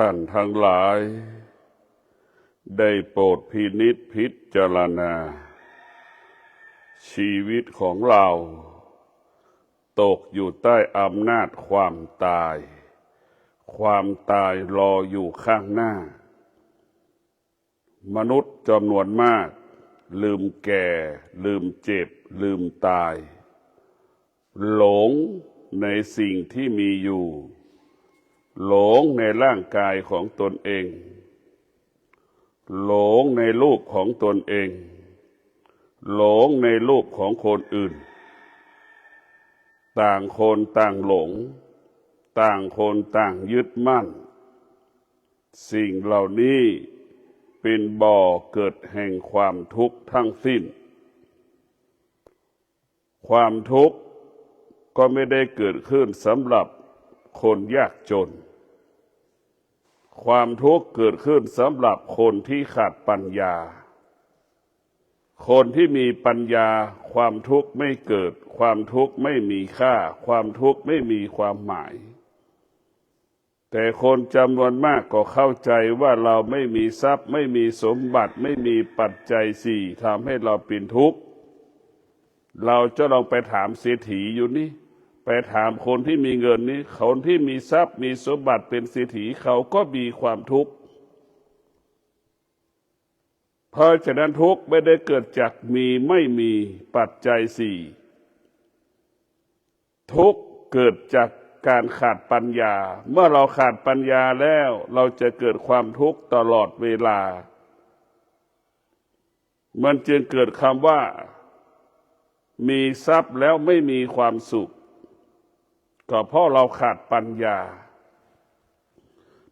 ท่านทั้งหลายได้โปรดพินิจพิจารณาชีวิตของเราตกอยู่ใต้อำนาจความตายความตายรออยู่ข้างหน้ามนุษย์จำนวนมากลืมแก่ลืมเจ็บลืมตายหลงในสิ่งที่มีอยู่หลงในร่างกายของตนเองหลงในรูปของตนเองหลงในรูปของคนอื่นต่างคนต่างหลงต่างคนต่างยึดมั่นสิ่งเหล่านี้เป็นบ่อเกิดแห่งความทุกข์ทั้งสิ้นความทุกข์ก็ไม่ได้เกิดขึ้นสำหรับคนยากจนความทุกข์เกิดขึ้นสำหรับคนที่ขาดปัญญาคนที่มีปัญญาความทุกข์ไม่เกิดความทุกข์ไม่มีค่าความทุกข์ไม่มีความหมายแต่คนจำนวนมากก็เข้าใจว่าเราไม่มีทรัพย์ไม่มีสมบัติไม่มีปัจจัยสี่ทำให้เราเป็นทุกข์เราจะลองไปถามเศรษฐีอยู่นี่ไปถามคนที่มีเงินนี้คนที่มีทรัพย์มีสมบัติเป็นเศรษฐีเขาก็มีความทุกข์เพราะฉะนั้นทุกข์ไม่ได้เกิดจากมีไม่มีปัจจัยสี่ทุกข์เกิดจากการขาดปัญญาเมื่อเราขาดปัญญาแล้วเราจะเกิดความทุกข์ตลอดเวลามันจึงเกิดคำว่ามีทรัพย์แล้วไม่มีความสุขก็เพราะเราขาดปัญญา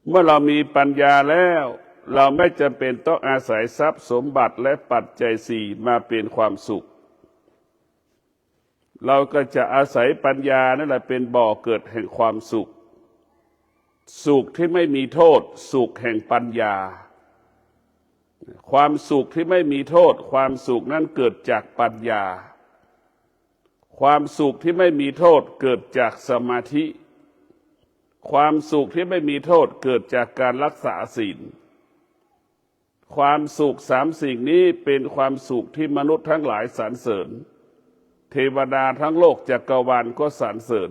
เมื่อเรามีปัญญาแล้วเราไม่จำเป็นต้องอาศัยทรัพย์สมบัติและปัจจัยสี่มาเป็นความสุขเราก็จะอาศัยปัญญานั่นแหละเป็นบ่อเกิดแห่งความสุขสุขที่ไม่มีโทษสุขแห่งปัญญาความสุขที่ไม่มีโทษความสุขนั้นเกิดจากปัญญาความสุขที่ไม่มีโทษเกิดจากสมาธิความสุขที่ไม่มีโทษเกิดจากการรักษาศีลความสุขสามสิ่งนี้เป็นความสุขที่มนุษย์ทั้งหลายสรรเสริญเทวดาทั้งโลกจักรวาลก็สรรเสริญ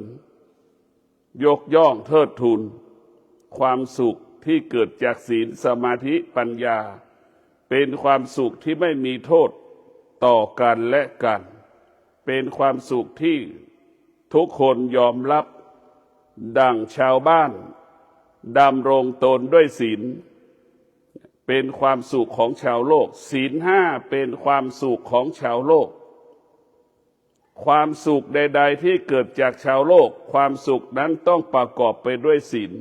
ยกย่องเทิดทูนความสุขที่เกิดจากศีลสมาธิปัญญาเป็นความสุขที่ไม่มีโทษต่อกันและกันเป็นความสุขที่ทุกคนยอมรับดังชาวบ้านดำรงตนด้วยศีลเป็นความสุขของชาวโลกศีลห้าเป็นความสุขของชาวโลกความสุขใดๆที่เกิดจากชาวโลกความสุขนั้นต้องประกอบไปด้วยศีล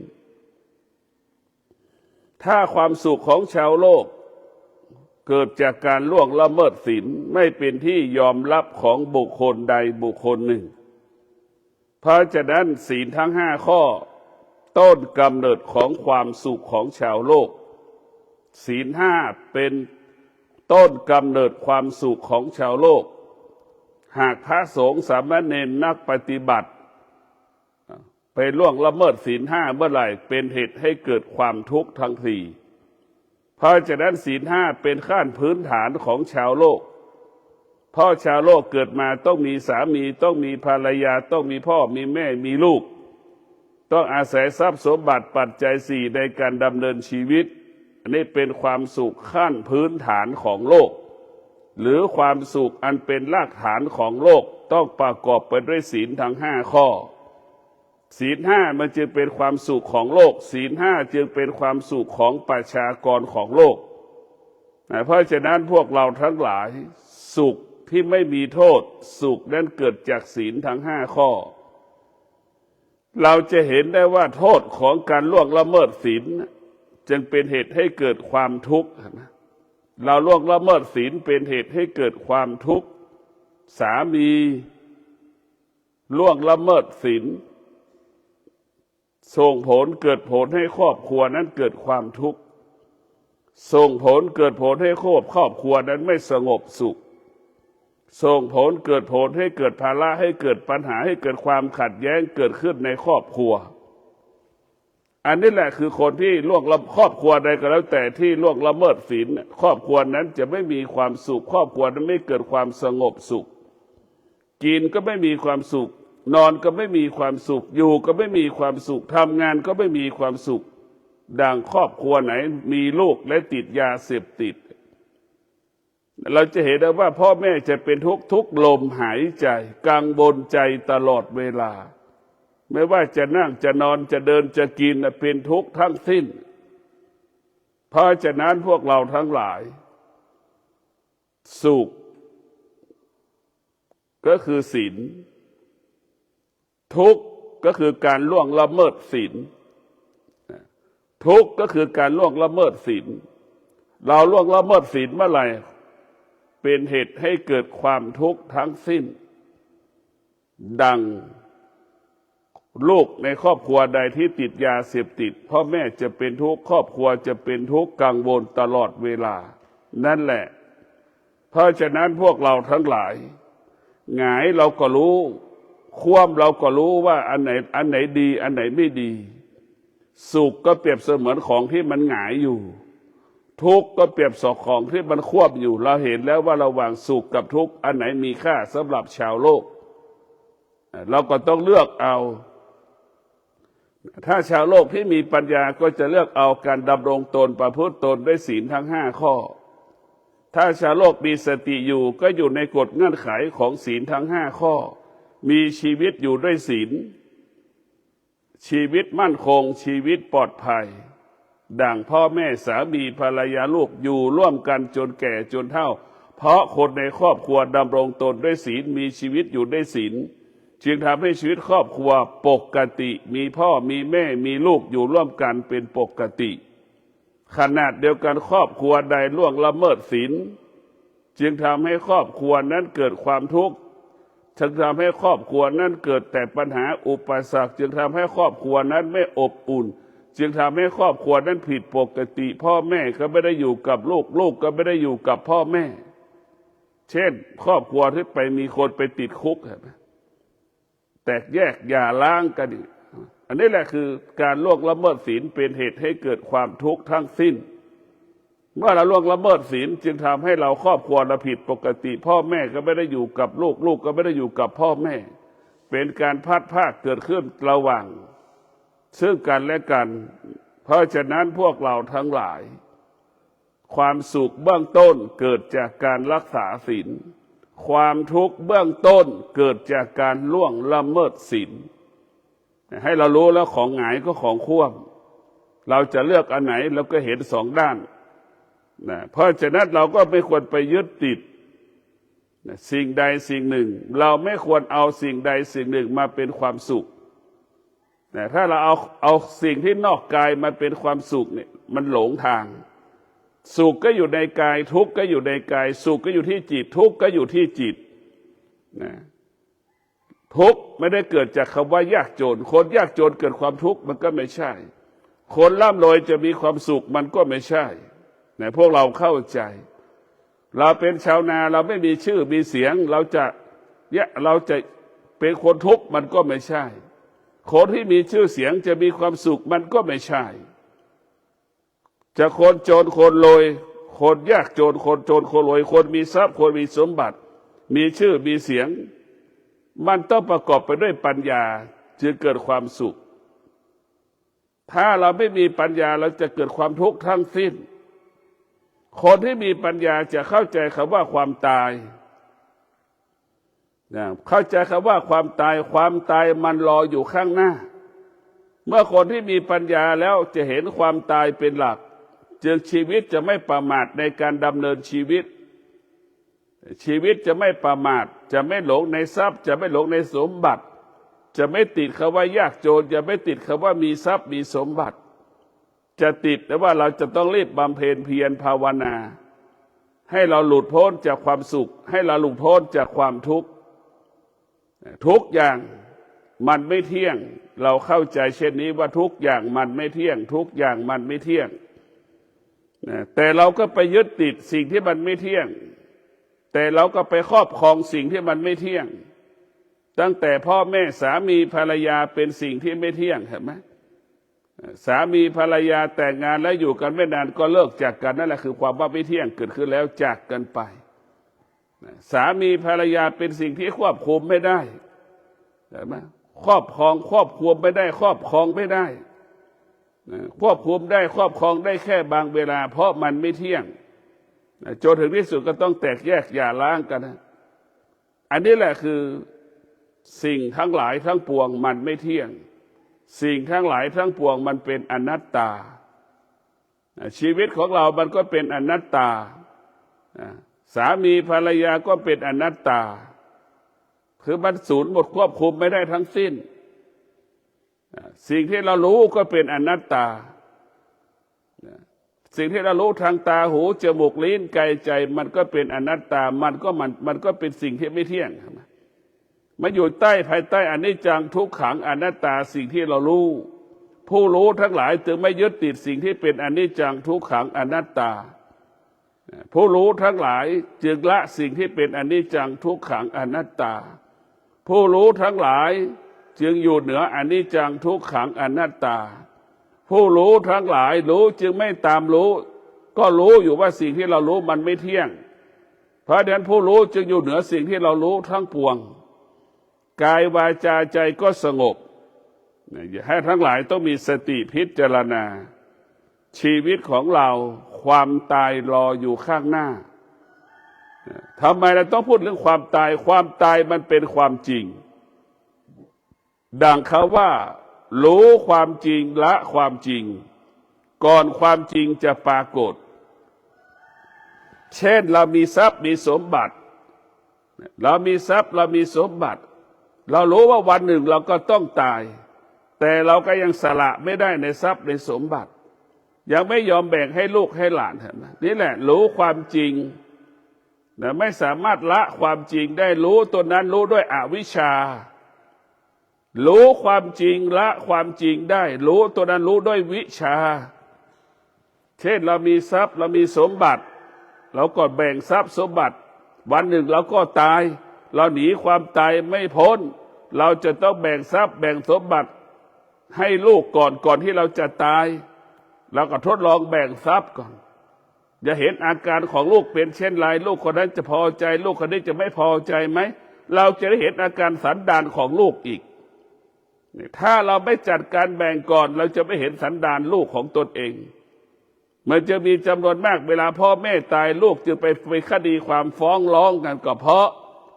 ถ้าความสุขของชาวโลกเกิดจากการล่วงละเมิดศีลไม่เป็นที่ยอมรับของบุคคลใดบุคคลหนึ่งเพราะฉะนั้นศีลทั้งห้าข้อต้นกำเนิดของความสุขของชาวโลกศีลห้าเป็นต้นกำเนิดความสุขของชาวโลกหากพระสงฆ์สามเณรนักปฏิบัติไปล่วงละเมิดศีลห้าเมื่อไหร่เป็นเหตุให้เกิดความทุกข์ทั้งทีเพราะฉะนั้นศีลห้าเป็นขั้นพื้นฐานของชาวโลกเพราะชาวโลกเกิดมาต้องมีสามีต้องมีภรรยาต้องมีพ่อมีแม่มีลูกต้องอาศัยทรัพย์สมบัติปัจจัยสี่ในการดำเนินชีวิตอันนี้เป็นความสุขขั้นพื้นฐานของโลกหรือความสุขอันเป็นรากฐานของโลกต้องประกอบไปด้วยศีลทั้งห้าข้อศีลห้ามันจึงเป็นความสุขของโลกศีลห้าจึงเป็นความสุขของประชากรของโลกเพราะฉะนั้นพวกเราทั้งหลายสุขที่ไม่มีโทษสุขนั้นเกิดจากศีลทั้งห้าข้อเราจะเห็นได้ว่าโทษของการล่วงละเมิดศีลจึงเป็นเหตุให้เกิดความทุกข์เราล่วงละเมิดศีลเป็นเหตุให้เกิดความทุกข์สามีล่วงละเมิดศีลส่งผลเกิดผลให้ครอบครัวนั้นเกิดความทุกข์ส่งผลเกิดผลให้ครอบครัวนั้นไม่สงบสุขส่งผลเกิดผลให้เกิดภาระให้เกิดปัญหาให้เกิดความขัดแย้งเกิดขึ้นในครอบครัว อันนี้แหละคือคนที่ล่วงละครอบครัวใดก็แล้วแต่ที่ล่วงละเมิดศีลครอบครัวนั้นจะไม่มีความสุขครอบครัวนั้นไม่เกิดความสงบสุขกินก็ไม่มีความสุขนอนก็ไม่มีความสุขอยู่ก็ไม่มีความสุขทำงานก็ไม่มีความสุขดังครอบครัวไหนมีลูกและติดยาเสพติดเราจะเห็นได้ว่าพ่อแม่จะเป็นทุกลมหายใจกังวลใจตลอดเวลาไม่ว่าจะนั่งจะนอนจะเดินจะกินเป็นทุกข์ทั้งสิ้นเพราะฉะนั้นพวกเราทั้งหลายสุขก็คือศีลทุกข์ก็คือการล่วงละเมิดศีลทุกข์ก็คือการล่วงละเมิดศีลเราล่วงละเมิดศีลเมื่อไหร่เป็นเหตุให้เกิดความทุกข์ทั้งสิ้นดังลูกในครอบครัวใดที่ติดยาเสพติดพ่อแม่จะเป็นทุกข์ครอบครัวจะเป็นทุกข์กังวลตลอดเวลานั่นแหละเพราะฉะนั้นพวกเราทั้งหลายหงายเราก็รู้คว่ำเราก็รู้ว่าอันไหนดีอันไหนไม่ดีสุขก็เปรียบเสมือนของที่มันหงายอยู่ทุกข์ก็เปรียบสของที่มันควบอยู่เราเห็นแล้วว่าระหว่างสุขกับทุกข์อันไหนมีค่าสำหรับชาวโลกเราก็ต้องเลือกเอาถ้าชาวโลกที่มีปัญญาก็จะเลือกเอาการดำรงตนประพฤติตนด้วยศีลทั้ง5ข้อถ้าชาวโลกมีสติอยู่ก็อยู่ในกฎเงื่อนไขของศีลทั้ง5ข้อมีชีวิตอยู่ด้วยศีลชีวิตมั่นคงชีวิตปลอดภัยดังพ่อแม่สามีภรรยาลูกอยู่ร่วมกันจนแก่จนเฒ่าเพราะคนในครอบครัวดำรงตนด้วยศีลมีชีวิตอยู่ด้วยศีลจึงทำให้ชีวิตครอบครัวปกติมีพ่อมีแม่มีลูกอยู่ร่วมกันเป็นปกติขนาดเดียวกันครอบครัวใดล่วงละเมิดศีลจึงทำให้ครอบครัวนั้นเกิดความทุกข์จึงทำให้ครอบครัวนั้นเกิดแต่ปัญหาอุปสรรคจึงทำให้ครอบครัวนั้นไม่อบอุ่นจึงทำให้ครอบครัวนั้นผิดปกติพ่อแม่ก็ไม่ได้อยู่กับลูกลูกก็ไม่ได้อยู่กับพ่อแม่เช่นครอบครัวที่ไปมีคนไปติดคุกแตกแยกอย่าล้างกันอันนี้แหละคือการล่วงละเมิดศีลเป็นเหตุให้เกิดความทุกข์ทั้งสิ้นเมื่อเราล่วงละเมิดศีลจึงทำให้เราครอบครัวเราผิดปกติพ่อแม่ก็ไม่ได้อยู่กับลูกลูกก็ไม่ได้อยู่กับพ่อแม่เป็นการพัดพรากเกิดขึ้นระหว่างซึ่งกันและกันเพราะฉะนั้นพวกเราทั้งหลายความสุขเบื้องต้นเกิดจากการรักษาศีลความทุกข์เบื้องต้นเกิดจากการล่วงละเมิดศีลให้เรารู้แล้วของหงายก็ของคว่ำเราจะเลือกอันไหนเราก็เห็นสองด้านเพราะฉะนั้นเราก็ไม่ควรไปยึดติดสิ่งใดสิ่งหนึ่งเราไม่ควรเอาสิ่งใดสิ่งหนึ่งมาเป็นความสุขถ้าเราเอาสิ่งที่นอกกายมาเป็นความสุขเนี่ยมันหลงทางสุขก็อยู่ในกายทุกข์ก็อยู่ในกายสุขก็อยู่ที่จิตทุกข์ก็อยู่ที่จิตทุกข์ไม่ได้เกิดจากคำว่ายากจนคนยากจนเกิดความทุกข์มันก็ไม่ใช่คนร่ำรวยจะมีความสุขมันก็ไม่ใช่พวกเราเข้าใจเราเป็นชาวนาเราไม่มีชื่อมีเสียงเราจะเป็นคนทุกข์มันก็ไม่ใช่คนที่มีชื่อเสียงจะมีความสุขมันก็ไม่ใช่จะคนจนคนรวยคนยากจนคนจนคนรวยคนมีทรัพย์คนมีสมบัติมีชื่อมีเสียงมันต้องประกอบไปด้วยปัญญาจึงเกิดความสุขถ้าเราไม่มีปัญญาเราจะเกิดความทุกข์ทั้งสิ้นคนที่มีปัญญาจะเข้าใจคำว่าความตายเข้าใจคำว่าความตายมันรออยู่ข้างหน้าเมื่อคนที่มีปัญญาแล้วจะเห็นความตายเป็นหลักจึงชีวิตจะไม่ประมาทในการดำเนินชีวิตจะไม่ประมาทจะไม่หลงในทรัพย์จะไม่หลงในสมบัติจะไม่ติดคำว่ายากจนจะไม่ติดคำว่ามีทรัพย์มีสมบัติจะติดแต่ว่าเราจะต้องรีบบำเพ็ญเพียรภาวนาให้เราหลุดพ้นจากความสุขให้เราหลุดพ้นจากความทุกข์ทุกอย่างมันไม่เที่ยงเราเข้าใจเช่นนี้ว่าทุกอย่างมันไม่เที่ยงทุกอย่างมันไม่เที่ยงแต่เราก็ไปยึดติดสิ่งที่มันไม่เที่ยงแต่เราก็ไปครอบครองสิ่งที่มันไม่เที่ยงตั้งแต่พ่อแม่สามีภรรยาเป็นสิ่งที่ไม่เที่ยงเห็นไหม สามีภรรยาแต่งงานแล้วอยู่กันไม่นานก็เลิกจากกันนั่นแหละคือความว่าไม่เที่ยงเกิดขึ้นแล้วจากกันไปสามีภรรยาเป็นสิ่งที่ควบคุมไม่ได้ใช่ไหมครอบครองควบคุมไม่ได้ครอบครองไม่ได้ควบคุมได้ครอบครองได้แค่บางเวลาเพราะมันไม่เที่ยงจนถึงที่สุดก็ต้องแตกแยกหย่าร้างกันนะอันนี้แหละคือสิ่งทั้งหลายทั้งปวงมันไม่เที่ยงสิ่งทั้งหลายทั้งปวงมันเป็นอนัตตาชีวิตของเรามันก็เป็นอนัตตาสามีภรรยาก็เป็นอนัตตาคือมันสูญหมดควบคุมไม่ได้ทั้งสิ้นสิ่งที่เรารู้ก็เป็นอนัตตาสิ่งที่เรารู้ทางตาหูจมูกลิ้นกายใจมันก็เป็นอนัตตามันก็เป็นสิ่งที่ไม่เที่ยงมาอยู่ใต้ภายใต้อนิจจังทุกขังอนัตตาสิ่งที่เรารู้ผู้รู้ทั้งหลายจึงไม่ยึดติดสิ่งที่เป็นอนิจจังทุกขังอนัตตาผู้รู้ทั้งหลายจึงละสิ่งที่เป็นอนิจจังทุกขังอนัตตาผู้รู้ทั้งหลายจึงอยู่เหนืออนิจจังทุกขังอนัตตาผู้รู้ทั้งหลายรู้จึงไม่ตามรู้ก็รู้อยู่ว่าสิ่งที่เรารู้มันไม่เที่ยงเพราะฉะนั้นผู้รู้จึงอยู่เหนือสิ่งที่เรารู้ทั้งปวงกายวาจาใจก็สงบให้ทั้งหลายต้องมีสติพิจารณาชีวิตของเราความตายรออยู่ข้างหน้าทำไมเราต้องพูดเรื่องความตายความตายมันเป็นความจริงดังเขาว่ารู้ความจริงละความจริงก่อนความจริงจะปรากฏเช่นเรามีทรัพย์มีสมบัติเรามีทรัพย์เรามีสมบัติเรารู้ว่าวันหนึ่งเราก็ต้องตายแต่เราก็ยังสละไม่ได้ในทรัพย์ในสมบัติยังไม่ยอมแบ่งให้ลูกให้หลานเห็นไหมนี่แหละรู้ความจริงแต่ไม่สามารถละความจริงได้รู้ตัวนั้นรู้ด้วยอวิชชารู้ความจริงละความจริงได้รู้ตัวนั้นรู้ด้วยวิชาเช่นเรามีทรัพย์เรามีสมบัติเราก็แบ่งทรัพย์สมบัติวันหนึ่งเราก็ตายเราหนีความตายไม่พ้นเราจะต้องแบ่งทรัพย์แบ่งสมบัติให้ลูกก่อนที่เราจะตายเราก็ทดลองแบ่งทรัพย์ก่อนอย่าเห็นอาการของลูกเป็นเช่นไรลูกคนนั้นจะพอใจลูกคนนี้จะไม่พอใจไหมเราจะได้เห็นอาการสันดานของลูกอีกถ้าเราไม่จัดการแบ่งก่อนเราจะไม่เห็นสันดานลูกของตนเองมันจะมีจำนวนมากเวลาพ่อแม่ตายลูกจึงไปคดีความฟ้องร้องกันก็เพราะ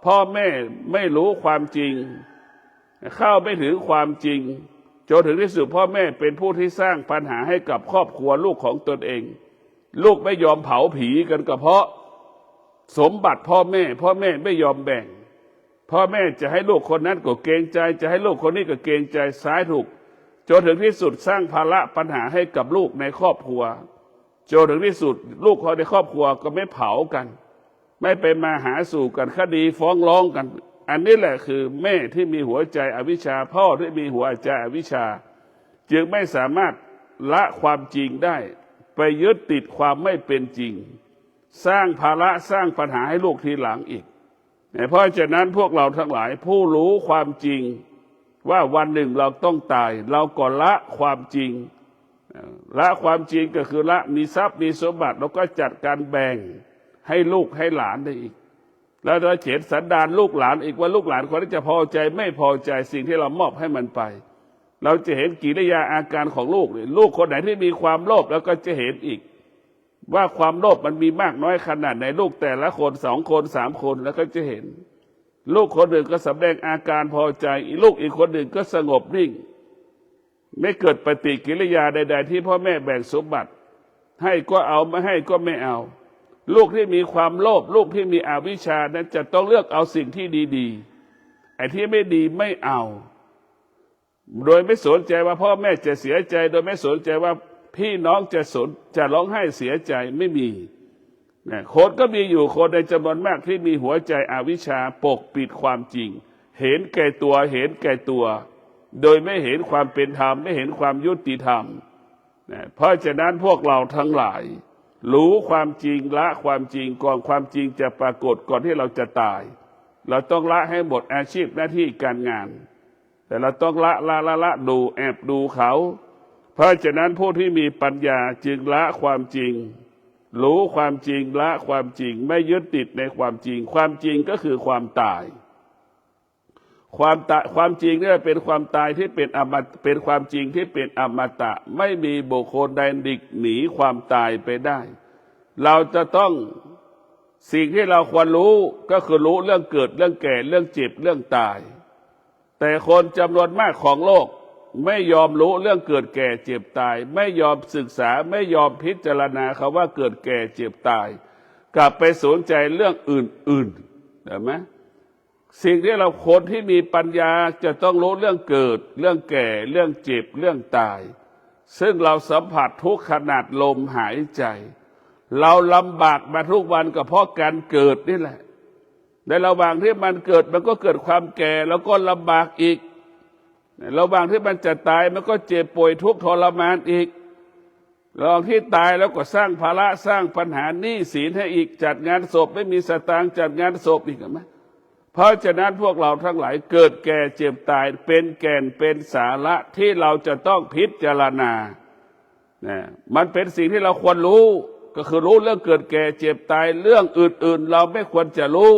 พ่อแม่ไม่รู้ความจริงเข้าไม่ถึงความจริงจนถึงที่สุดพ่อแม่เป็นผู้ที่สร้างปัญหาให้กับครอบครัวลูกของตนเองลูกไม่ยอมเผาผีกันก็เพราะสมบัติพ่อแม่ไม่ยอมแบ่งพ่อแม่จะให้ลูกคนนั้นก็เกรงใจจะให้ลูกคนนี้ก็เกรงใจซ้ายถูกจนถึงที่สุดสร้างภาระปัญหาให้กับลูกในครอบครัวจนถึงที่สุดลูกเขาในครอบครัวก็ไม่เผากันไม่ไปมาหาสู่กันคดีฟ้องร้องกันอันนี้แหละคือแม่ที่มีหัวใจอวิชชาพ่อที่มีหัวใจอวิชชาจึงไม่สามารถละความจริงได้ไปยึดติดความไม่เป็นจริงสร้างภาระสร้างปัญหาให้ลูกทีหลังอีกเพราะฉะนั้นพวกเราทั้งหลายผู้รู้ความจริงว่าวันหนึ่งเราต้องตายเราก็ละความจริงละความจริงก็คือละมีทรัพย์มีสมบัติเราก็จัดการแบ่งให้ลูกให้หลานได้อีกแล้วเราเห็นสันดานลูกหลานอีกว่าลูกหลานคนที่จะพอใจไม่พอใจสิ่งที่เรามอบให้มันไปเราจะเห็นกิริยาอาการของลูกลูกคนไหนที่มีความโลภแล้วก็จะเห็นอีกว่าความโลภมันมีมากน้อยขนาดไหนลูกแต่ละคน2 คน3 คนแล้วก็จะเห็นลูกคนหนึ่งก็แสดงอาการพอใจลูกอีกคนหนึ่งก็สงบนิ่งไม่เกิดปฏิกิริยาใดๆที่พ่อแม่แบ่งสมบัติให้ก็เอาไม่ให้ก็ไม่เอาลูกที่มีความโลภลูกที่มีอวิชชานั้นจะต้องเลือกเอาสิ่งที่ดีๆไอ้ที่ไม่ดีไม่เอาโดยไม่สนใจว่าพ่อแม่จะเสียใจโดยไม่สนใจว่าพี่น้องจะร้องไห้เสียใจไม่มีคนก็มีอยู่คนในจำนวนมากที่มีหัวใจอวิชชาปกปิดความจริงเห็นแก่ตัวโดยไม่เห็นความเป็นธรรมไม่เห็นความยุติธรรมเพราะฉะนั้นพวกเราทั้งหลายรู้ความจริงละความจริงก่อนความจริงจะปรากฏก่อนที่เราจะตายเราต้องละให้หมดอาชีพหน้าที่การงานแต่เราต้องละดูแอบดูเขา เพราะฉะนั้นผู้ที่มีปัญญาจึงละความจริงรู้ความจริงละความจริงไม่ยึดติดในความจริงความจริงก็คือความตายความจริงนี่เป็นความตายที่เป็นอมตะเป็นความจริงที่เป็นอมตะไม่มีบุคคลใดหนีความตายไปได้เราจะต้องสิ่งที่เราควรรู้ก็คือรู้เรื่องเกิดเรื่องแก่เรื่องเจ็บเรื่องตายแต่คนจำนวนมากของโลกไม่ยอมรู้เรื่องเกิดแก่เจ็บตายไม่ยอมศึกษาไม่ยอมพิจารณาคำว่าเกิดแก่เจ็บตายกลับไปสนใจเรื่องอื่นๆเห็นไหมสิ่งที่เราคนที่มีปัญญาจะต้องรู้เรื่องเกิดเรื่องแก่เรื่องเจ็บเรื่องตายซึ่งเราสัมผัสทุกขนาดลมหายใจเราลำบากมาทุกวันก็เพราะการเกิดนี่แหละในระหว่างที่มันเกิดมันก็เกิดความแก่แล้วก็ลำบากอีกในระหว่างที่มันจะตายมันก็เจ็บป่วยทุกข์ทรมานอีกระหว่างที่ตายแล้วก็สร้างภาระสร้างปัญหาหนี้สินให้อีกจัดงานศพไม่มีสตางค์จัดงานศพอีกไหมเพราะฉะนั้นพวกเราทั้งหลายเกิดแก่เจ็บตายเป็นแก่นเป็นสาระที่เราจะต้องพิจารณามันเป็นสิ่งที่เราควรรู้ก็คือรู้เรื่องเกิดแก่เจ็บตายเรื่องอื่นๆเราไม่ควรจะรู้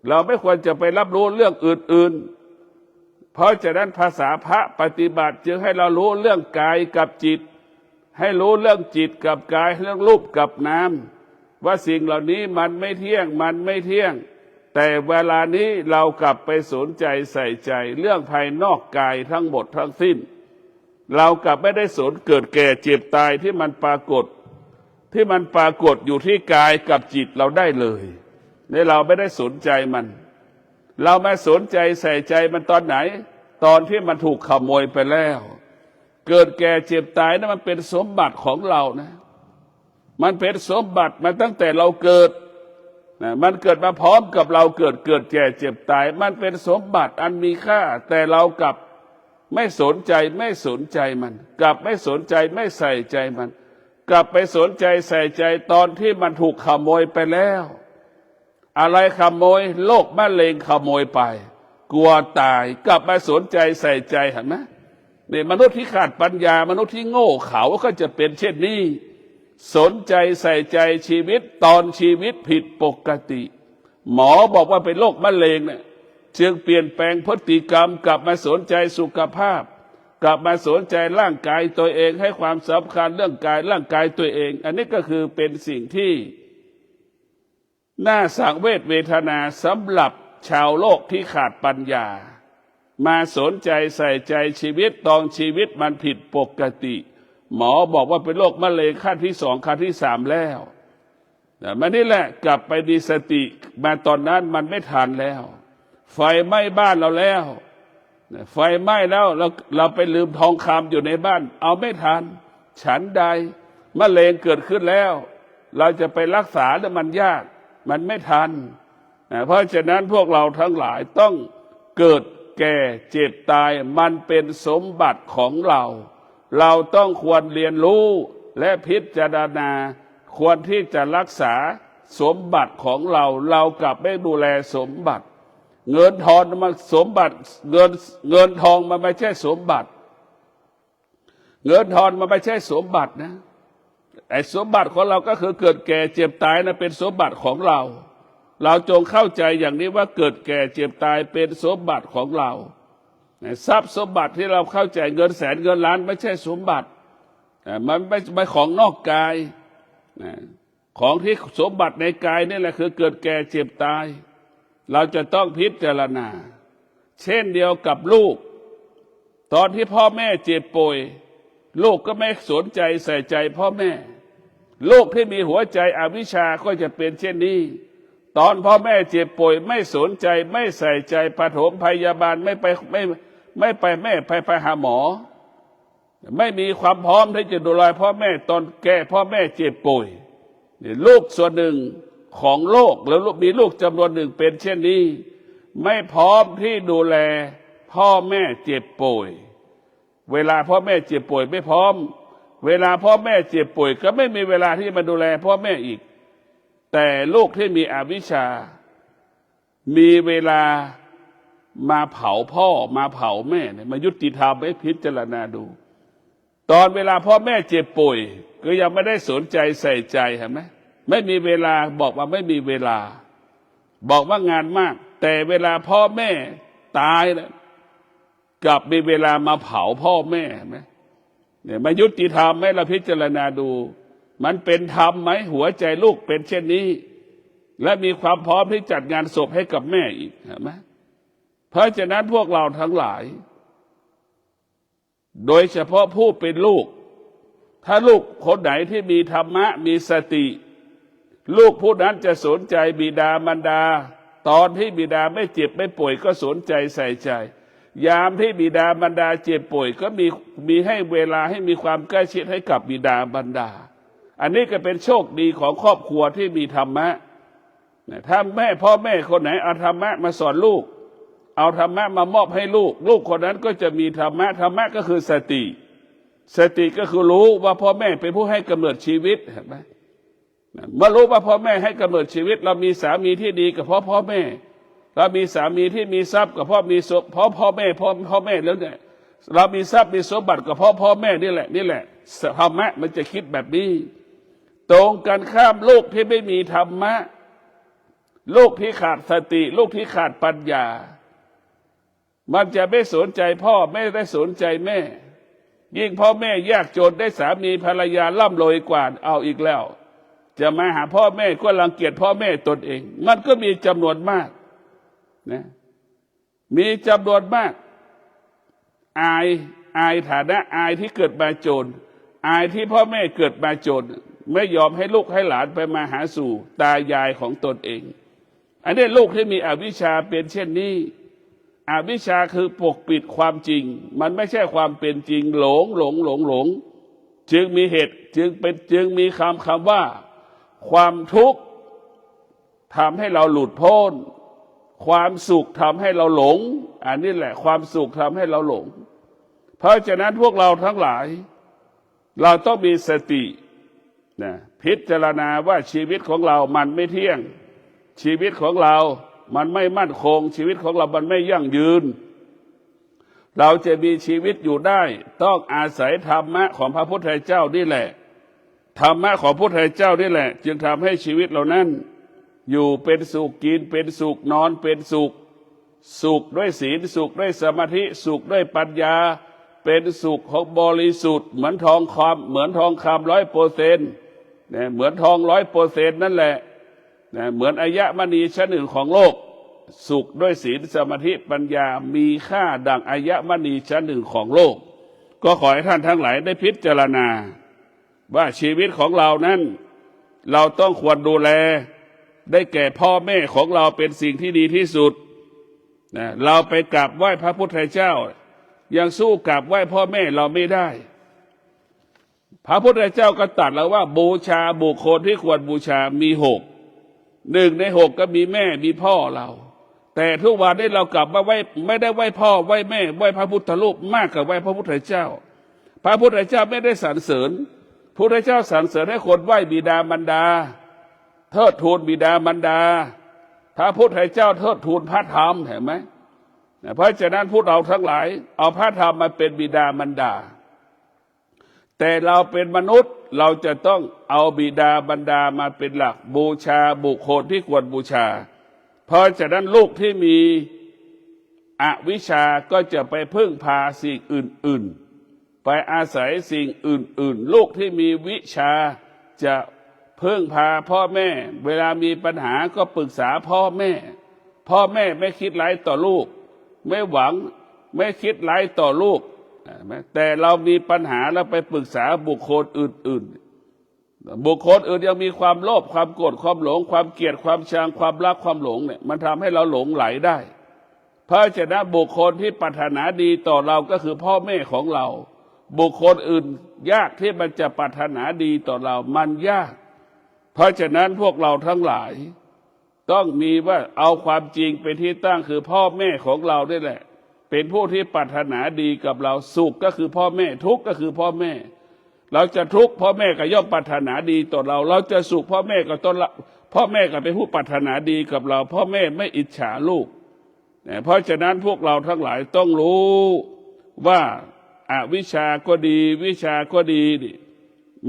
เราไม่ควรจะไปรับรู้เรื่องอื่นๆเพราะฉะนั้นภาษาพระปฏิบัติจึงให้เรารู้เรื่องกายกับจิตให้รู้เรื่องจิตกับกายเรื่องรูปกับนามว่าสิ่งเหล่านี้มันไม่เที่ยงมันไม่เที่ยงแต่เวลานี้เรากลับไปสนใจใส่ใจเรื่องภายนอกกายทั้งหมดทั้งสิ้นเรากลับไม่ได้สนเกิดแก่เจ็บตายที่มันปรากฏอยู่ที่กายกับจิตเราได้เลยในเราไม่ได้สนใจมันเรามาสนใจใส่ใจมันตอนไหนตอนที่มันถูกขโมยไปแล้วเกิดแก่เจ็บตายนะมันเป็นสมบัติของเรานะมันเป็นสมบัติมาตั้งแต่เราเกิดมันเกิดมาพร้อมกับเราเกิดแก่เจ็บตายมันเป็นสมบัติอันมีค่าแต่เรากลับไม่สนใจมันกลับไม่สนใจไม่ใส่ใจมันกลับไปสนใจใส่ใจตอนที่มันถูกขโมยไปแล้วอะไรขโมยโรคมะเร็งขโมยไปกลัวตายกลับมาสนใจใส่ใจเห็นไหมเนี่ยมนุษย์ที่ขาดปัญญามนุษย์ที่โง่เขลาก็จะเป็นเช่นนี้สนใจใส่ใจชีวิตตอนชีวิตผิดปกติหมอบอกว่าเป็นโรคมะเร็งเนี่ยจึงเปลี่ยนแปลงพฤติกรรมกลับมาสนใจสุขภาพกลับมาสนใจร่างกายตัวเองให้ความสำคัญเรื่องกายร่างกายตัวเองอันนี้ก็คือเป็นสิ่งที่น่าสังเวชเวทนาสำหรับชาวโลกที่ขาดปัญญามาสนใจใส่ใจชีวิตตอนชีวิตมันผิดปกติหมอบอกว่าเป็นโรคมะเร็งขั้นที่2ขั้นที่3แล้วแต่มันนี่แหละกลับไปดีสติมาตอนนั้นมันไม่ทันแล้วไฟไหม้บ้านเราแล้วไฟไหม้แล้วเราไปลืมทองคำอยู่ในบ้านเอาไม่ทันฉันใดมะเร็งเกิดขึ้นแล้วเราจะไปรักษาแล้วมันยากมันไม่ทันเพราะฉะนั้นพวกเราทั้งหลายต้องเกิดแก่เจ็บตายมันเป็นสมบัติของเราเราต้องควรเรียนรู้และพิจารณาควรที่จะรักษาสมบัติของเรากลับไม่ดูแลสมบัติเงินทองมาสมบัติเงินทองมันไม่ใช่สมบัติเงินทองมันไม่ใช่สมบัตินะไอ้สมบัติของเราก็คือเกิดแก่เจ็บตายนะเป็นสมบัติของเราจงเข้าใจอย่างนี้ว่าเกิดแก่เจ็บตายเป็นสมบัติของเราทรัพย์สมบัติที่เราเข้าใจเงินแสนเงินล้านไม่ใช่สมบัติมันไม่ของนอกกายของที่สมบัติในกายนี่แหละคือเกิดแก่เจ็บตายเราจะต้องพิจารณาเช่นเดียวกับลูกตอนที่พ่อแม่เจ็บป่วยลูกก็ไม่สนใจใส่ใจพ่อแม่ลูกที่มีหัวใจอวิชชาก็จะเป็นเช่นนี้ตอนพ่อแม่เจ็บป่วยไม่สนใจไม่ใส่ใจปฐมพยาบาลไม่ไปหาหมอไม่มีความพร้อมที่จะดูแลพ่อแม่ตอนแก่พ่อแม่เจ็บป่วยลูกส่วนหนึ่งของโลกแล้วมีลูกจำนวนหนึ่งเป็นเช่นนี้ไม่พร้อมที่ดูแลพ่อแม่เจ็บป่วยเวลาพ่อแม่เจ็บป่วยไม่พร้อมเวลาพ่อแม่เจ็บป่วยก็ไม่มีเวลาที่มาดูแลพ่อแม่อีกแต่ลูกที่มีอวิชชามีเวลามาเผาพ่อมาเผาแม่เนี่ยมายุติธรรมให้พิจารณาดู ตอนเวลาพ่อแม่เจ็บป่วยก็ยังไม่ได้สนใจใส่ใจเห็นไหมไม่มีเวลาบอกว่าไม่มีเวลาบอกว่างานมากแต่เวลาพ่อแม่ตายแล้วกลับมีเวลามาเผาพ่อแม่ไหมเนี่ยมายุติธรรมไหมเราพิจารณาดูมันเป็นธรรมไหมหัวใจลูกเป็นเช่นนี้และมีความพร้อมที่จัดงานศพให้กับแม่อีกเห็นไหมเพราะฉะนั้นพวกเราทั้งหลายโดยเฉพาะผู้เป็นลูกถ้าลูกคนไหนที่มีธรรมะมีสติลูกผู้นั้นจะสนใจบิดามารดาตอนที่บิดาไม่เจ็บไม่ป่วยก็สนใจใส่ใจยามที่บิดามารดาเจ็บป่วยก็มีให้เวลาให้มีความใกล้ชิดให้กับบิดามารดาอันนี้ก็เป็นโชคดีของครอบครัวที่มีธรรมะถ้าพ่อแม่คนไหนเอาธรรมะมาสอนลูกเอาธรรมะมามอบให้ลูกลูกคนนั้นก็จะมีธรรมะธรรมะก็คือสติสติก็คือรู้ว่าพ่อแม่เป็นผู้ให้กำเนิดชีวิตเห็นไหมเมื่อรู้ว่าพ่อแม่ให้กำเนิดชีวิตเรามีสามีที่ดีกับพ่อแม่เรามีสามีที่มีทรัพย์กับพ่อมีพ่อแม่แล้วเนี่ยเรามีทรัพย์มีสมบัติกับพ่อแม่นี่แหละธรรมะมันจะคิดแบบนี้ตรงกันข้ามลูกที่ไม่มีธรรมะลูกที่ขาดสติลูกที่ขาดปัญญามันจะไม่สนใจพ่อไม่ได้สนใจแม่ยิ่งพ่อแม่ยากจนได้สามีภรรยาร่ำรวยกว่าเอาอีกแล้วจะมาหาพ่อแม่ก็รังเกียจพ่อแม่ตนเองมันก็มีจำนวนมากนะมีจำนวนมากอายฐานะอายที่เกิดมาจนอายที่พ่อแม่เกิดมาจนไม่ยอมให้ลูกให้หลานไปมาหาสู่ตายายของตนเองอันนี้ลูกที่มีอวิชชาเป็นเช่นนี้อวิชชาคือปกปิดความจริงมันไม่ใช่ความเป็นจริงหลงจึงมีเหตุจึงมีคำว่าความทุกข์ทำให้เราหลุดพ้นความสุขทำให้เราหลงอันนี้แหละความสุขทำให้เราหลงเพราะฉะนั้นพวกเราทั้งหลายเราต้องมีสตินะพิจารณาว่าชีวิตของเรามันไม่เที่ยงชีวิตของเรามันไม่มั่นคงชีวิตของเรามันไม่ยั่งยืนเราจะมีชีวิตอยู่ได้ต้องอาศัยธรรมะของพระพุทธเจ้านี่แหละธรรมะของพระพุทธเจ้านี่แหละจึงทำให้ชีวิตเรานั้นอยู่เป็นสุขกินเป็นสุขนอนเป็นสุขสุขด้วยศีลสุขด้วยสมาธิสุขด้วยปัญญาเป็นสุขของบริสุทธิ์เหมือนทองคำ100%เนี่ยเหมือนทอง100%นั่นแหละเหมือนอัญมณีชั้นหนึ่งของโลกสุขด้วยศีลสมาธิปัญญามีค่าดังอัญมณีชั้นหนึ่งของโลกก็ขอให้ท่านทั้งหลายได้พิจารณาว่าชีวิตของเรานั้นเราต้องควรดูแลได้แก่พ่อแม่ของเราเป็นสิ่งที่ดีที่สุดเราไปกราบไหว้พระพุทธเจ้ายังสู้กราบไหว้พ่อแม่เราไม่ได้พระพุทธเจ้าก็ตรัสแล้วว่าบูชาบุคคลที่ควรบูชามี1 ใน 6ก็มีแม่มีพ่อเราแต่ทุกวันนี้เรากลับมาไหว้ไม่ได้ไหว้พ่อไหว้แม่ไหว้พระพุทธรูปมากกว่าไหว้พระพุทธเจ้าพระพุทธเจ้าไม่ได้สรรเสริญพระพุทธเจ้าสรรเสริญให้คนไหว้บิดามารดาเทิดทูนบิดามารดาพระพุทธเจ้าเทิดทูนพระธรรมเห็นไหมเพราะฉะนั้นพวกเราทั้งหลายเอาพระธรรมมาเป็นบิดามารดาแต่เราเป็นมนุษย์เราจะต้องเอาบิดามารดามาเป็นหลักบูชาบุคคลที่ควรบูชาเพราะฉะนั้นลูกที่มีอวิชชาก็จะไปพึ่งพาสิ่งอื่นๆไปอาศัยสิ่งอื่นๆลูกที่มีวิชาจะพึ่งพาพ่อแม่เวลามีปัญหาก็ปรึกษาพ่อแม่ไม่คิดร้ายต่อลูกไม่หวังไม่คิดร้ายต่อลูกแต่เรามีปัญหาแล้วไปปรึกษาบุคคลอื่นบุคคลอื่นยังมีความโลภความโกรธความหลงความเกลียดความชังความรักความหลงเนี่ยมันทำให้เราหลงไหลได้เพราะฉะนั้นบุคคลที่ปรารถนาดีต่อเราก็คือพ่อแม่ของเราบุคคลอื่นยากที่มันจะปรารถนาดีต่อเรามันยากเพราะฉะนั้นพวกเราทั้งหลายต้องมีว่าเอาความจริงเป็นที่ตั้งคือพ่อแม่ของเราได้แหละเป็นผู้ที่ปรารถนาดีกับเราสุขก็คือพ่อแม่ทุกข์ก็คือพ่อแม่เราจะทุกข์พ่อแม่ก็ย่อมปรารถนาดีต่อเราเราจะสุขพ่อแม่ก็ต้นละพ่อแม่ก็เป็นผู้ปรารถนาดีกับเราพ่อแม่ไม่อิจฉาลูกเพราะฉะนั้นพวกเราทั้งหลายต้องรู้ว่าอ อวิชชาก็ดีวิชาก็ดีนี่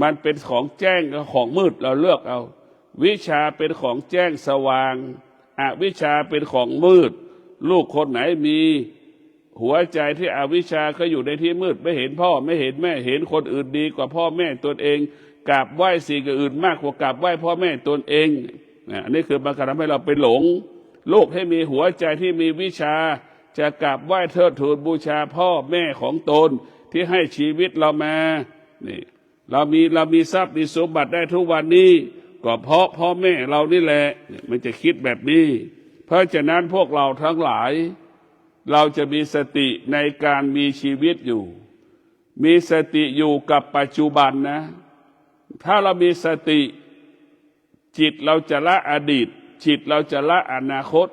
มันเป็นของแจ้งกับของมืดเราเลือกเอาวิชาเป็นของแจ้งสว่างอวิชชาเป็นของมืดลูกคนไหนมีหัวใจที่อวิชชาก็อยู่ในที่มืดไม่เห็นพ่อไม่เห็นแม่เห็นคนอื่นดีกว่าพ่อแม่ตนเองกราบไหว้สิ่งอื่นมากกว่ากราบไหว้พ่อแม่ตนเองอันนี้คือมันทำให้เราไปหลงลูกให้มีหัวใจที่มีวิชาจะกราบไหว้เทิดทูนบูชาพ่อแม่ของตนที่ให้ชีวิตเรามานี่เรามีทรัพย์มีสมบัติได้ทุกวันนี้ก็เพราะพ่อแม่เรานี่แหละมันจะคิดแบบนี้เพราะฉะนั้นพวกเราทั้งหลายเราจะมีสติในการมีชีวิตอยู่มีสติอยู่กับปัจจุบันนะถ้าเรามีสติจิตเราจะละอดีตจิตเราจะละอนาคต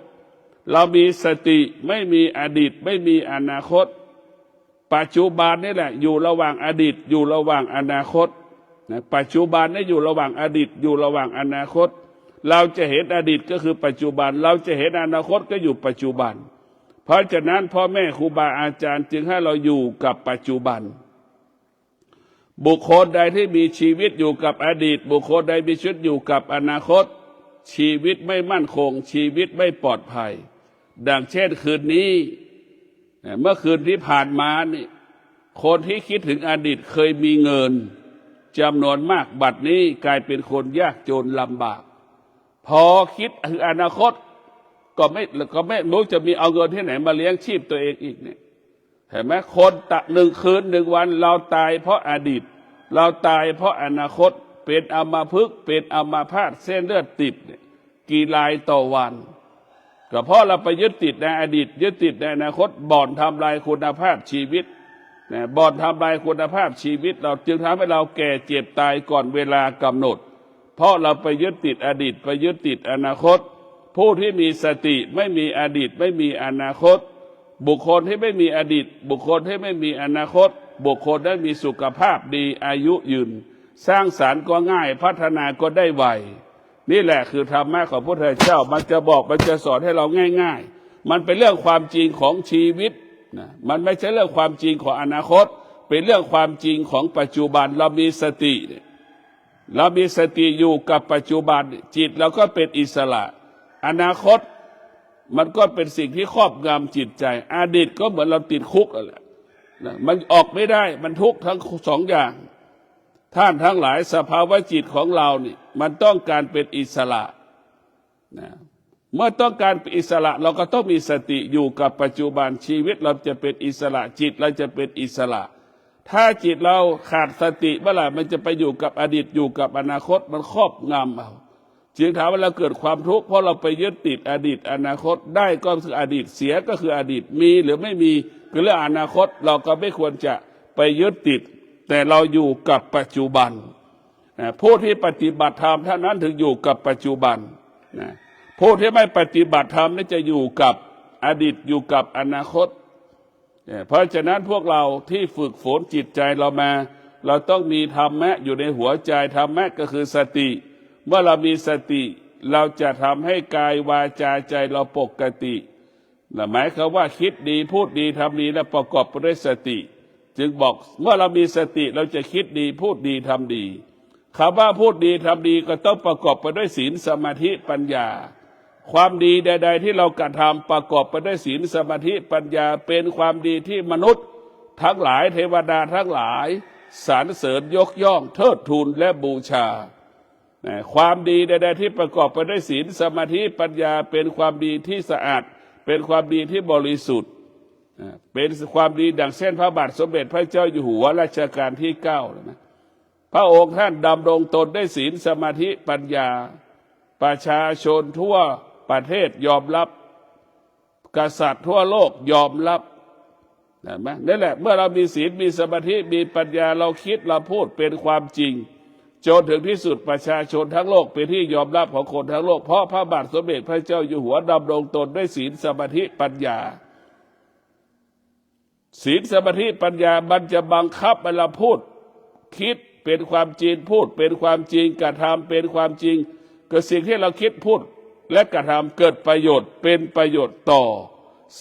เรามีสติไม่มีอดีตไม่มีอนาคตปัจจุบันนี่แหละอยู่ระหว่างอดีตอยู่ระหว่างอนาคตปัจจุบันนี่อยู่ระหว่างอดีตอยู่ระหว่างอนาคตเราจะเห็นอดีตก็คือปัจจุบันเราจะเห็นอนาคตก็อยู่ปัจจุบันเพราะฉะนั้นพ่อแม่ครูบาอาจารย์จึงให้เราอยู่กับปัจจุบันบุคคลใดที่มีชีวิตอยู่กับอดีตบุคคลใดมีชีวิตอยู่กับอนาคตชีวิตไม่มั่นคงชีวิตไม่ปลอดภัยดังเช่นคืนนี้เมื่อคืนที่ผ่านมานี่คนที่คิดถึงอดีตเคยมีเงินจำนวนมากบัดนี้กลายเป็นคนยากจนลำบากพอคิดถึงอนาคตก็ไม่รู้จะมีเอาเงินที่ไหนมาเลี้ยงชีพตัวเองอีกเนี่ยเห็นไหมคนหนึ่งคืนหนึ่งวันเราตายเพราะอดีตเราตายเพราะอนาคตเป็นอัมพฤกษ์เป็นอัมพาตเส้นเลือดติดกี่รายต่อวันก็เพราะเราไปยึดติดในอดีตยึดติดในอนาคตบ่อนทำลายคุณภาพชีวิตบ่อนทำลายคุณภาพชีวิตเราจึงทำให้เราแก่เจ็บตายก่อนเวลากำหนดเพราะเราไปยึดติดอดีตไปยึดติดอนาคตผู้ที่มีสติไม่มีอดีตไม่มีอนาคตบุคคลที่ไม่มีอดีตบุคคลที่ไม่มีอนาคตบุคคลได้มีสุขภาพดีอายุยืนสร้างสรรค์ก็ง่ายพัฒนาก็ได้ไวนี่แหละคือธรรมะของพระพุทธเจ้ามันจะบอกมันจะสอนให้เราง่ายๆมันเป็นเรื่องความจริงของชีวิตนะมันไม่ใช่เรื่องความจริงของอนาคตเป็นเรื่องความจริงของปัจจุบันเรามีสติเรามีสติอยู่กับปัจจุบันจิตเราก็เป็นอิสระอนาคตมันก็เป็นสิ่งที่ครอบงำจิตใจอดีตก็เหมือนเราติดคุกอะไรมันออกไม่ได้มันทุกข์ทั้งสองอย่างท่านทั้งหลายสภาวะจิตของเรานี่มันต้องการเป็นอิสระนะเมื่อต้องการเป็นอิสระเราก็ต้องมีสติอยู่กับปัจจุบันชีวิตเราจะเป็นอิสระจิตเราจะเป็นอิสระถ้าจิตเราขาดสติเมื่อไหร่มันจะไปอยู่กับอดีตอยู่กับอนาคตมันครอบงำเอาจึงถามว่าเราเกิดความทุกข์เพราะเราไปยึดติดอดีตอนาคตได้ก็คืออดีตเสียก็คืออดีตมีหรือไม่มีคือเรื่องอนาคตเราก็ไม่ควรจะไปยึดติดแต่เราอยู่กับปัจจุบันผู้ที่ปฏิบัติธรรมเท่านั้นถึงอยู่กับปัจจุบันผู้ที่ไม่ปฏิบัติธรรมนี่จะอยู่กับอดีตอยู่กับอนาคตเพราะฉะนั้นพวกเราที่ฝึกฝนจิตใจเรามาเราต้องมีธรรมะอยู่ในหัวใจธรรมะก็คือสติเมื่อเรามีสติเราจะทำให้กายวาจาใจเราปกติหมายความว่าคิดดีพูดดีทำดีและประกอบไปด้วยสติจึงบอกเมื่อเรามีสติเราจะคิดดีพูดดีทำดีคำว่าพูดดีทำดีก็ต้องประกอบไปด้วยศีลสมาธิปัญญาความดีใดๆที่เรากระทำประกอบไปด้วยศีลสมาธิปัญญาเป็นความดีที่มนุษย์ทั้งหลายเทวดาทั้งหลายสรรเสริญยกย่องเทิดทูนและบูชาความดีใดๆที่ประกอบไปด้วยศีลสมาธิปัญญาเป็นความดีที่สะอาดเป็นความดีที่บริสุทธิ์เป็นความดีดังเช่นพระบาทสมเด็จพระเจ้าอยู่หัวรัชกาลที่9นะพระองค์ท่านดำรงตนได้ศีลสมาธิปัญญาประชาชนทั่วประเทศยอมรับกษัตริย์ทั่วโลกยอมรับนั่นแหละเมื่อเรามีศีลมีสมาธิมีปัญญาเราคิดเราพูดเป็นความจริงจนถึงที่สุดประชาชนทั้งโลกเป็นที่ยอมรับของคนทั้งโลกเพราะพระบาทสมเด็จพระเจ้าอยู่หัวดำรงตนด้วยศีลสมาธิปัญญาศีลสมาธิปัญญามันจะบังคับเวลาพูดคิดเป็นความจริงพูดเป็นความจริงกระทำเป็นความจริงเกิดสิ่งที่เราคิดพูดและกระทำเกิดประโยชน์เป็นประโยชน์ต่อ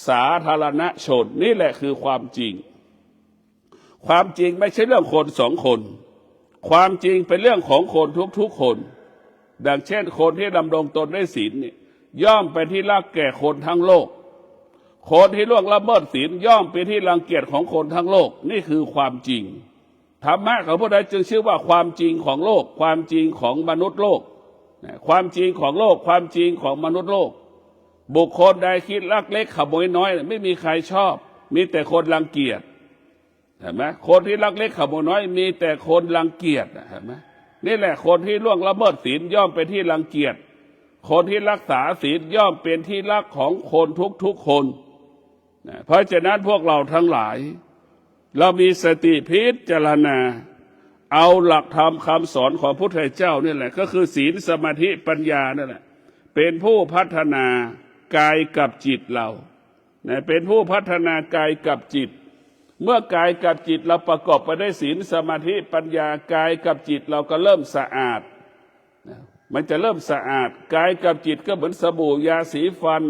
สาธารณชนนี่แหละคือความจริง ความจริงไม่ใช่เรื่องคนสองคน ความจริงเป็นเรื่องของคนทุกๆคนดังเช่นคนที่ดำรงตนด้วยศีลเนี่ยย่อมเป็นที่รักแก่คนทั้งโลกคนที่ล่วงละเมิดศีลย่อมเป็นที่รังเกียจของคนทั้งโลกนี่คือความจริงธรรมะของพระใดจึงชื่อว่าความจริงของโลกความจริงของมนุษย์โลกความจริงของโลกความจริงของมนุษย์โลกบุคคลใดคิดลักเล็กขโมยน้อยไม่มีใครชอบมีแต่คนรังเกียจเห็นไหมคนที่ลักเล็กขโมยน้อยมีแต่คนรังเกียจเห็นไหมนี่แหละคนที่ล่วงละเมิดศีลย่อมเป็นที่รังเกียจคนที่รักษาศีลย่อมเป็นที่รักของคนทุกๆคนเพราะฉะนั้นพวกเราทั้งหลายเรามีสติพิจารณาเอาหลักธรรมคำสอนของพระพุทธเจ้านี่แหละก็คือศีลสมาธิปัญญานั่นแหละเป็นผู้พัฒนากายกับจิตเราเป็นผู้พัฒนากายกับจิตเมื่อกายกับจิตเราประกอบไปด้วยศีลสมาธิปัญญากายกับจิตเราก็เริ่มสะอาดมันจะเริ่มสะอาดกายกับจิตก็เหมือนสบู่ยาสีฟัน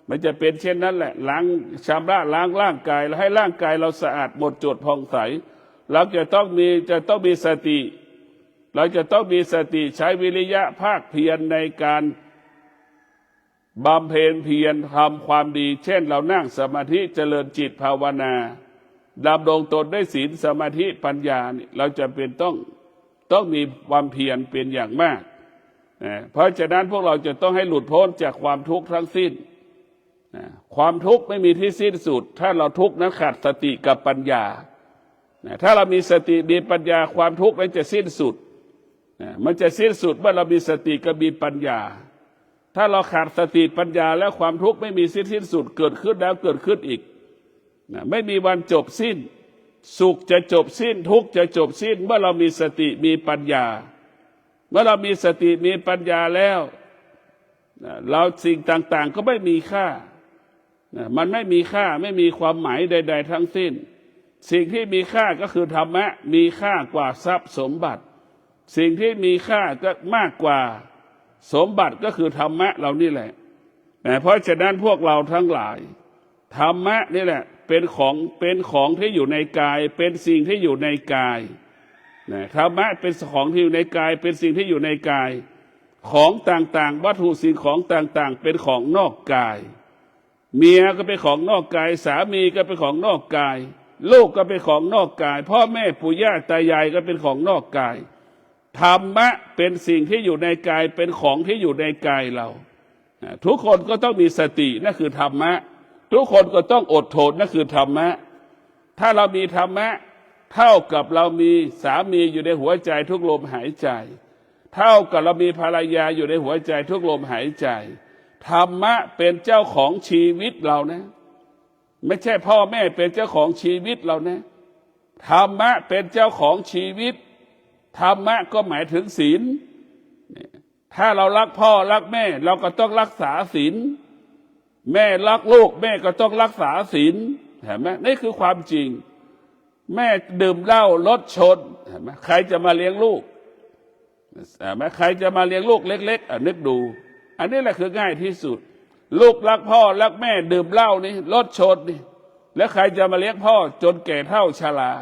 มันจะเป็นเช่นนั้นแหละล้างชำระล้างร่างกายแล้วให้ร่างกายเราสะอาดหมดจดผ่องใสเราจะต้องมีสติเราจะต้องมีสติใช้วิริยะภาคเพียรในการบำเพ็ญเพียรทำความดีเช่นเรานั่งสมาธิเจริญจิตภาวนาดำรงตนด้วยศีลสมาธิปัญญาเราจะเป็นต้องมีความเพียรเป็นอย่างมากเพราะฉะนั้นพวกเราจะต้องให้หลุดพ้นจากความทุกข์ทั้งสิ้นความทุกข์ไม่มีที่สิ้นสุดถ้าเราทุกข์นั้นขาดสติกับปัญญาถ้าเรามีสติมีปัญญาความทุกข์นั้นจะสิ้นสุดมันจะสิ้นสุดเมื่อเรามีสติกับมีปัญญาถ้าเราขาดสติปัญญาแล้วความทุกข์ไม่มีสิ้นสุดเกิดขึ้นแล้วเกิดขึ้นอีกไม่มีวันจบสิ้นสุขจะจบสิ้นทุกข์จะจบสิ้นเมื่อเรามีสติมีปัญญาเมื่อเรามีสติมีปัญญาแล้วเราสิ่งต่างๆก็ไม่มีค่ามันไม่มีค่าไม่มีความหมายใดๆทั้งสิ้นสิ่งที่มีค่าก็คือธรรมะมีค่ากว่าทรัพย์สมบัติสิ่งที่มีค่าก็มากกว่าสมบัติก็คือธรรมะเรานี่แหละเพราะฉะนั้นพวกเราทั้งหลายธรรมะนี่แหละเป็นของที่อยู่ในกายเป็นสิ่งที่อยู่ในกายธรรมะเป็นของที่อยู่ในกายเป็นสิ่งที่อยู่ในกายของต่างๆวัตถุสิ่งของต่างๆเป็นของนอกกายเมียก็เป็นของนอกกายสามีก็เป็นของนอกกายลูกก็เป็นของนอกกายพ่อแม่ปู่ย่าตายายก็เป็นของนอกกายธรรมะเป็นสิ่งที่อยู่ในกายเป็นของที่อยู่ในกายเราทุกคนก็ต้องมีสตินั่นคือธรรมะทุกคนก็ต้องอดทนนั่นคือธรรมะถ้าเรามีธรรมะเท่ากับเรามีสามีอยู่ในหัวใจทุกลมหายใจเท่ากับเรามีภรรยาอยู่ในหัวใจทุกลมหายใจธรรมะเป็นเจ้าของชีวิตเรานะไม่ใช่พ่อแม่เป็นเจ้าของชีวิตเรานะธรรมะเป็นเจ้าของชีวิตธรรมะก็หมายถึงศีลถ้าเรารักพ่อรักแม่เราก็ต้องรักษาศีลแม่รักลูกแม่ก็ต้องรักษาศีลเห็นไหมนี่คือความจริงแม่ดื่มเหล้ารถชนเห็นไหมใครจะมาเลี้ยงลูกเห็นไหมใครจะมาเลี้ยงลูกเล็กๆนึกดูอันนี้แหละคือง่ายที่สุดลูกรักพ่อรักแม่ดื่มเหล้านี่รถชนนี่แล้วใครจะมาเลี้ยงพ่อจนแก่เฒ่าชรา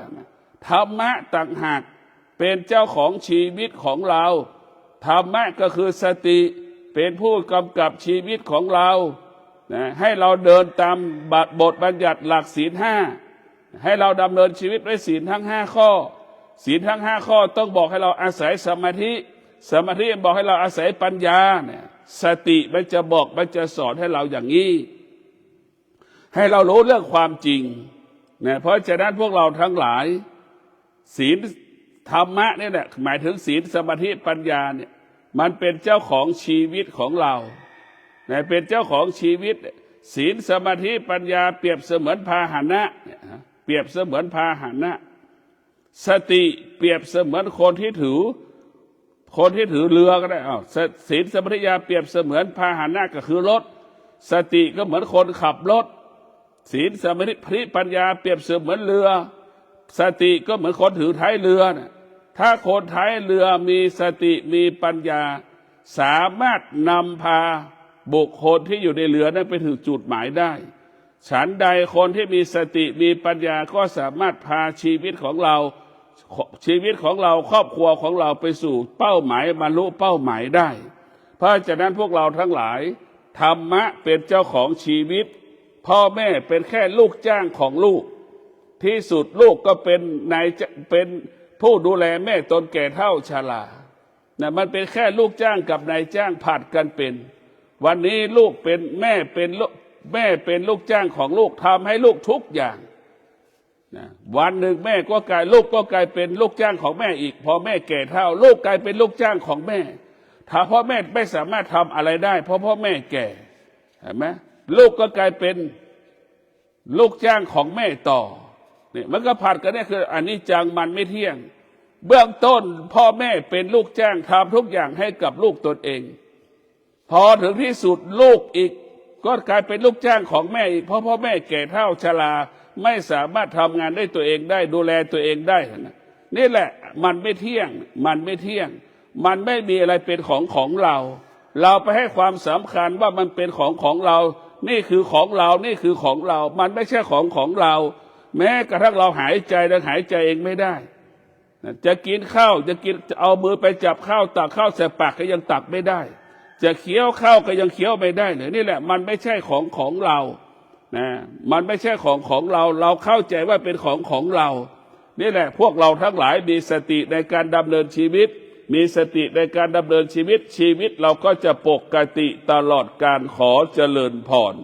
ธรรมะต่างหากเป็นเจ้าของชีวิตของเราธรรมะก็คือสติเป็นผู้กำกับชีวิตของเราให้เราเดินตามบทบัญญัติหลักศีลห้าให้เราดำเนินชีวิตด้วยศีลทั้ง5 ข้อศีลทั้ง5 ข้อต้องบอกให้เราอาศัยสมาธิบอกให้เราอาศัยปัญญาเนี่ยสติมันจะบอกมันจะสอนให้เราอย่างนี้ให้เรารู้เรื่องความจริงเนี่ยเพราะฉะนั้นพวกเราทั้งหลายศีลธรรมะนี่แหละหมายถึงศีลสมาธิปัญญาเนี่ยมันเป็นเจ้าของชีวิตของเราเนี่ยเป็นเจ้าของชีวิตศีลสมาธิปัญญาเปรียบเสมือนพาหนะเปรียบเสมือนพาหนะสติเปรียบเสมือนคนที่ถือเรือก็ได้ศีลสมาธิปัญญาเปรียบเสมือนพาหนะก็คือรถสติก็เหมือนคนขับรถศีลสมาธิปัญญาเปรียบเสมือนเรือสติก็เหมือนคนถือท้ายเรือนะถ้าคนท้ายเรือมีสติมีปัญญาสามารถนำพาบุคคลที่อยู่ในเรือนั้นไปถึงจุดหมายได้ ฉันใดคนที่มีสติมีปัญญาก็สามารถพาชีวิตของเราครอบครัวของเราไปสู่เป้าหมายบรรลุเป้าหมายได้เพราะฉะนั้นพวกเราทั้งหลายธรรมะเป็นเจ้าของชีวิตพ่อแม่เป็นแค่ลูกจ้างของลูกที่สุดลูกก็เป็นผู้ดูแลแม่ตนแก่เฒ่าชรานะมันเป็นแค่ลูกจ้างกับนายจ้างผัดกันเป็นวันนี้ลูกเป็นแม่เป็นลูกจ้างของลูกทำให้ลูกทุกอย่างนะวันหนึ่งลูกก็กลายเป็นลูกจ้างของแม่อีกพอแม่แก่เฒ่าลูกกลายเป็นลูกจ้างของแม่ถ้าพ่อแม่ไม่สามารถทำอะไรได้เพราะพ่อแม่แก่เห็นไหมลูกก็กลายเป็นลูกจ้างของแม่ต่อเนี่ยมันก็ผัดกันเนี่ยคืออันนี้จังมันไม่เที่ยงเบื้องต้นพ่อแม่เป็นลูกจ้างทำทุกอย่างให้กับลูกตนเองพอถึงที่สุดลูกอีกก็กลายเป็นลูกจ้างของแม่อีกเพราะพ่อแม่แก่เฒ่าชราไม่สามารถทำงานได้ตัวเองได้ดูแลตัวเองได้นี่แหละมันไม่เที่ยงมันไม่มีอะไรเป็นของเราเราไปให้ความสำคัญว่ามันเป็นของเรานี่คือของเรานี่คือของเรามันไม่ใช่ของเราแม้กระทั่งเราหายใจเองไม่ได้จะกินข้าวจะเอามือไปจับข้าวตักข้าวใส่ปากก็ยังตักไม่ได้จะเคี้ยวข้าวก็ยังเคี้ยวไม่ได้เลยนี่แหละมันไม่ใช่ของเรานะมันไม่ใช่ของเราเข้าใจว่าเป็นของเรานี่แหละพวกเราทั้งหลายมีสติในการดำเนินชีวิตมีสติในการดำเนินชีวิตเราก็จะปกติตลอดการขอเจริญพร